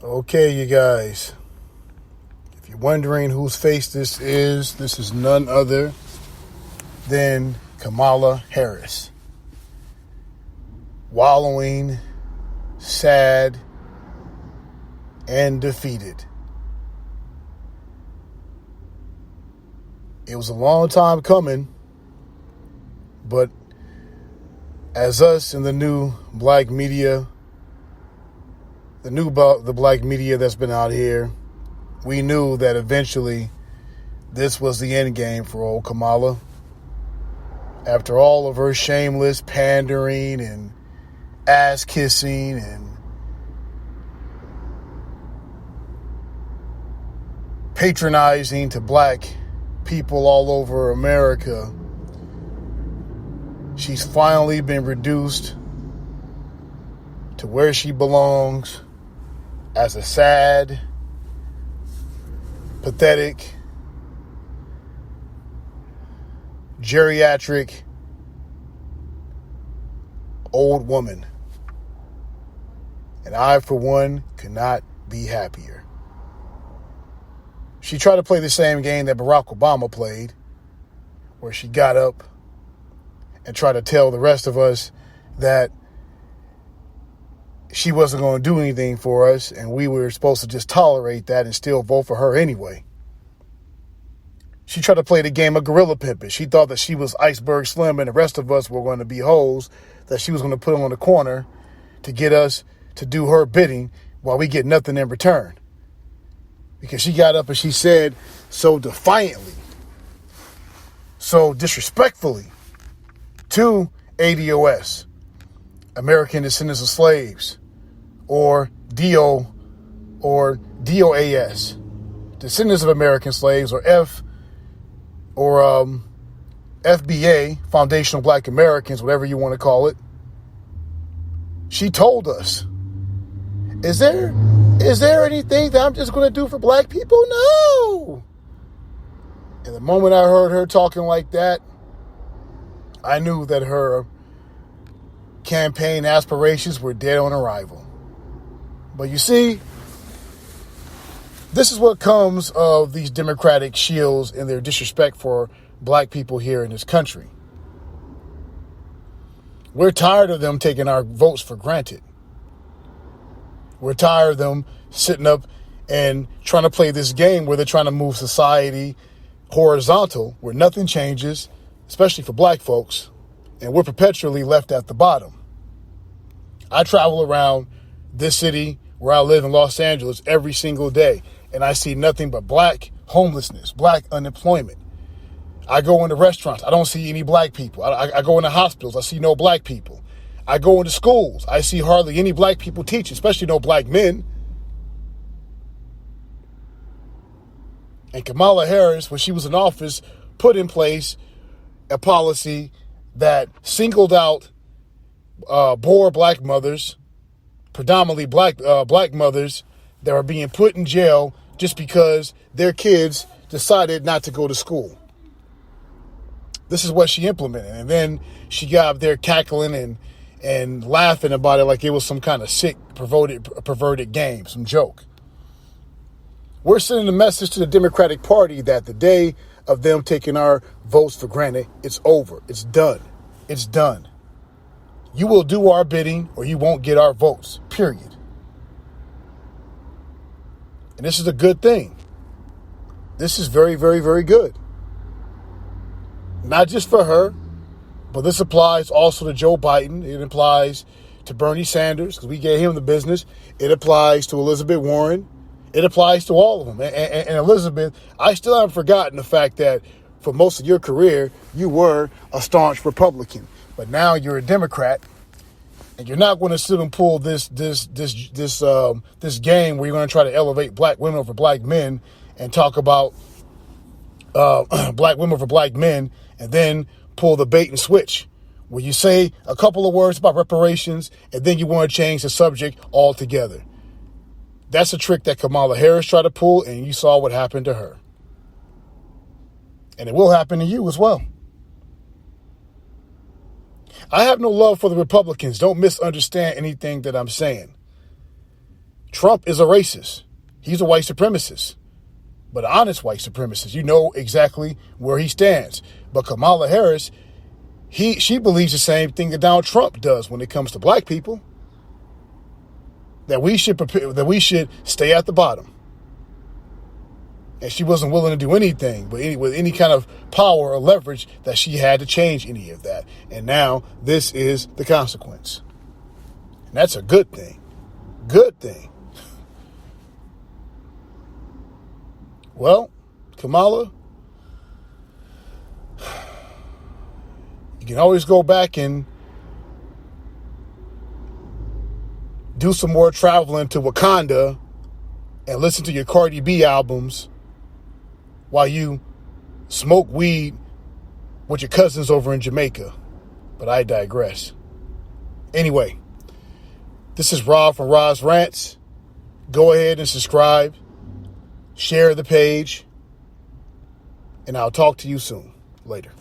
Okay, you guys. If you're wondering whose face this is none other than Kamala Harris. Wallowing, sad, and defeated. It was a long time coming, but as us in the new black media, the black media that's been out here, we knew that eventually this was the end game for old Kamala. After all of her shameless pandering and ass kissing and patronizing to black people all over America, she's finally been reduced to where she belongs as a sad, pathetic, geriatric old woman. And I, for one, could not be happier. She tried to play the same game that Barack Obama played, where she got up and tried to tell the rest of us that she wasn't going to do anything for us and we were supposed to just tolerate that and still vote for her anyway. She tried to play the game of gorilla pimping. She thought that she was Iceberg Slim and the rest of us were going to be hoes, that she was going to put them on the corner to get us to do her bidding while we get nothing in return. Because she got up and she said so defiantly, so disrespectfully to ADOS, American Descendants of Slaves, or DOAS, Descendants of American Slaves, or FBA, Foundational Black Americans, whatever you want to call it. She told us, is there anything that I'm just going to do for black people? No. And the moment I heard her talking like that, I knew that her campaign aspirations were dead on arrival. But you see, this is what comes of these Democratic shills and their disrespect for black people here in this country. We're tired of them taking our votes for granted. We're tired of them sitting up and trying to play this game where they're trying to move society horizontal, where nothing changes, especially for black folks, and we're perpetually left at the bottom. I travel around this city where I live in Los Angeles every single day, and I see nothing but black homelessness, black unemployment. I go into restaurants, I don't see any black people. I go into hospitals, I see no black people. I go into schools, I see hardly any black people teaching, especially no black men. And Kamala Harris, when she was in office, put in place a policy that singled out poor black mothers, predominantly black mothers, that are being put in jail just because their kids decided not to go to school. This is what she implemented. And then she got up there cackling and laughing about it like it was some kind of sick, perverted game, some joke. We're sending a message to the Democratic Party that the day of them taking our votes for granted, it's over. It's done. It's done. You will do our bidding or you won't get our votes, period. And this is a good thing. This is very, very, very good. Not just for her, but this applies also to Joe Biden. It applies to Bernie Sanders, because we gave him the business. It applies to Elizabeth Warren. It applies to all of them. And Elizabeth, I still haven't forgotten the fact that for most of your career, you were a staunch Republican. But now you're a Democrat. And you're not going to sit and pull this game where you're going to try to elevate black women over black men and talk about black women over black men and then pull the bait and switch where you say a couple of words about reparations and then you want to change the subject altogether. That's a trick that Kamala Harris tried to pull, and you saw what happened to her. And it will happen to you as well. I have no love for the Republicans. Don't misunderstand anything that I'm saying. Trump is a racist. He's a white supremacist, but an honest white supremacist. You know exactly where he stands. But Kamala Harris, she believes the same thing that Donald Trump does when it comes to black people. That we should stay at the bottom. And she wasn't willing to do anything with any kind of power or leverage that she had to change any of that. And now this is the consequence. And that's a good thing. Good thing. Well, Kamala, you can always go back and do some more traveling to Wakanda and listen to your Cardi B albums while you smoke weed with your cousins over in Jamaica. But I digress. Anyway, this is Rob from Rob's Rants. Go ahead and subscribe, share the page, and I'll talk to you soon. Later.